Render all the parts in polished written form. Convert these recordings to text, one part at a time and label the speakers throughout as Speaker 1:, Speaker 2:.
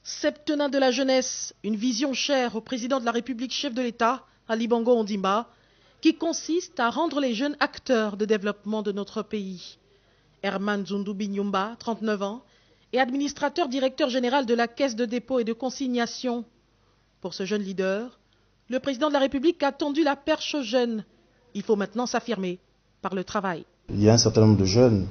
Speaker 1: Septennat de la jeunesse, une vision chère au président de la République, chef de l'État, Ali Bongo Ondimba, qui consiste à rendre les jeunes acteurs de développement de notre pays. Herman Zundu Binyumba, 39 ans, est administrateur directeur général de la Caisse de dépôt et de consignation. Pour ce jeune leader, le président de la République a tendu la perche aux jeunes. Il faut maintenant s'affirmer par le travail.
Speaker 2: Il y a un certain nombre de jeunes,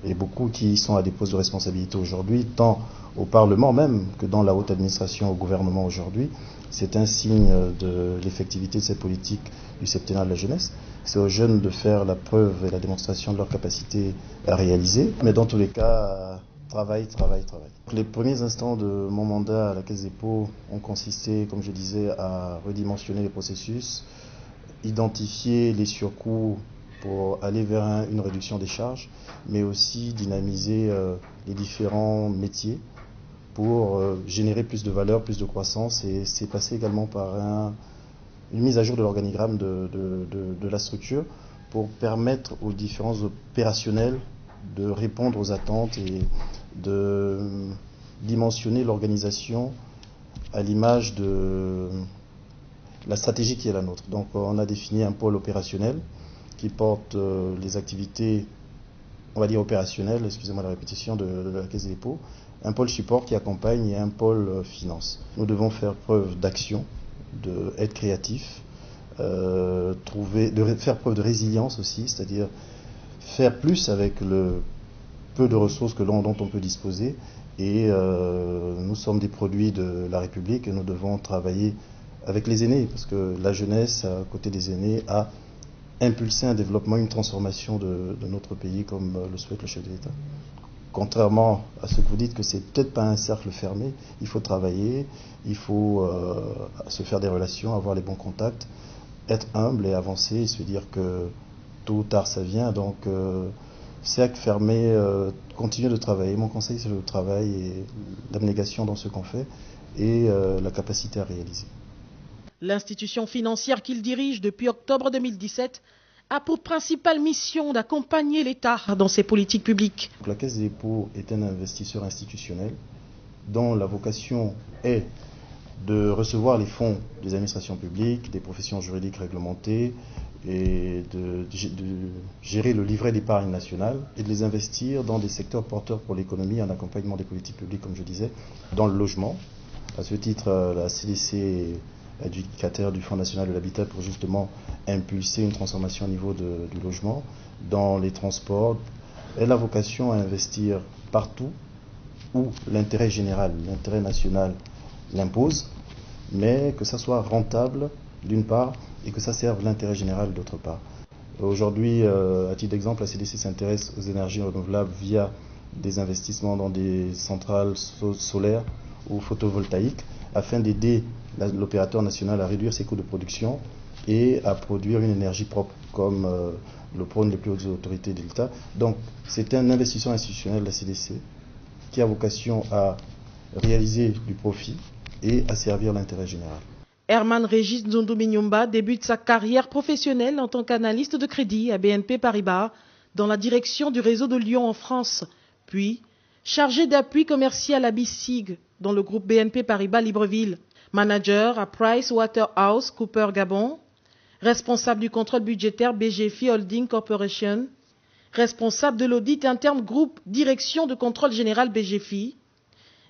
Speaker 2: et beaucoup qui sont à des postes de responsabilité aujourd'hui, tant au Parlement même que dans la haute administration au gouvernement aujourd'hui. C'est un signe de l'effectivité de cette politique du septennat de la jeunesse. C'est aux jeunes de faire la preuve et la démonstration de leur capacité à réaliser. Mais dans tous les cas, travail. Les premiers instants de mon mandat à la Caisse des dépôts ont consisté, comme je disais, à redimensionner les processus, identifier les surcoûts pour aller vers une réduction des charges, mais aussi dynamiser les différents métiers pour générer plus de valeur, plus de croissance. Et c'est passé également par une mise à jour de l'organigramme de la structure pour permettre aux différents opérationnels de répondre aux attentes et de dimensionner l'organisation à l'image de la stratégie qui est la nôtre. Donc on a défini un pôle opérationnel qui porte les activités, on va dire opérationnelles, excusez-moi la répétition, de la Caisse des dépôts, un pôle support qui accompagne et un pôle finance. Nous devons faire preuve d'action, d'être créatifs, de faire preuve de résilience aussi, c'est-à-dire faire plus avec le peu de ressources dont on peut disposer. Et nous sommes des produits de la République et nous devons travailler avec les aînés, parce que la jeunesse, à côté des aînés, a impulsé un développement, une transformation de notre pays, comme le souhaite le chef de l'État. Contrairement à ce que vous dites que c'est peut-être pas un cercle fermé, il faut travailler, il faut se faire des relations, avoir les bons contacts, être humble et avancer et se dire que tôt ou tard ça vient. Donc cercle fermé, continuer de travailler. Mon conseil, c'est le travail et l'abnégation dans ce qu'on fait et la capacité à réaliser.
Speaker 1: L'institution financière qu'il dirige depuis octobre 2017 a pour principale mission d'accompagner l'État dans ses politiques publiques.
Speaker 2: La Caisse des dépôts est un investisseur institutionnel dont la vocation est de recevoir les fonds des administrations publiques, des professions juridiques réglementées et de gérer le livret d'épargne nationale et de les investir dans des secteurs porteurs pour l'économie en accompagnement des politiques publiques, comme je disais, dans le logement. À ce titre, la CDC est adjudicataire du Fonds national de l'habitat pour justement impulser une transformation au niveau du logement, dans les transports. Elle a vocation à investir partout où l'intérêt général, l'intérêt national l'impose, mais que ça soit rentable d'une part et que ça serve l'intérêt général d'autre part. Aujourd'hui, à titre d'exemple, la CDC s'intéresse aux énergies renouvelables via des investissements dans des centrales solaires ou photovoltaïques afin d'aider l'opérateur national à réduire ses coûts de production et à produire une énergie propre, comme le prônent les plus hautes autorités de l'État. Donc, c'est un investisseur institutionnel de la CDC qui a vocation à réaliser du profit et à servir l'intérêt général.
Speaker 1: Herman Régis Zundu Binyumba débute sa carrière professionnelle en tant qu'analyste de crédit à BNP Paribas dans la direction du réseau de Lyon en France, puis chargé d'appui commercial à BICIG dans le groupe BNP Paribas Libreville, manager à PricewaterhouseCoopers Gabon, responsable du contrôle budgétaire BGFI Holding Corporation, responsable de l'audit interne groupe Direction de contrôle général BGFI,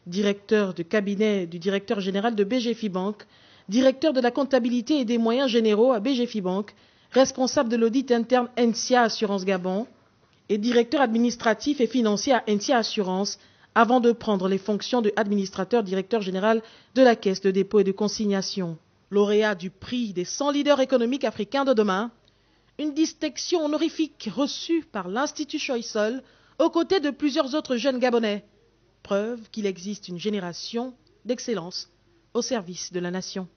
Speaker 1: directeur de cabinet du directeur général de BGFI Bank, directeur de la comptabilité et des moyens généraux à BGFI Bank, responsable de l'audit interne NCA Assurance Gabon et directeur administratif et financier à NCA Assurance avant de prendre les fonctions de administrateur directeur général de la Caisse de dépôt et de consignation. Lauréat du prix des 100 leaders économiques africains de demain, une distinction honorifique reçue par l'Institut Choiseul aux côtés de plusieurs autres jeunes Gabonais. Preuve qu'il existe une génération d'excellence au service de la nation.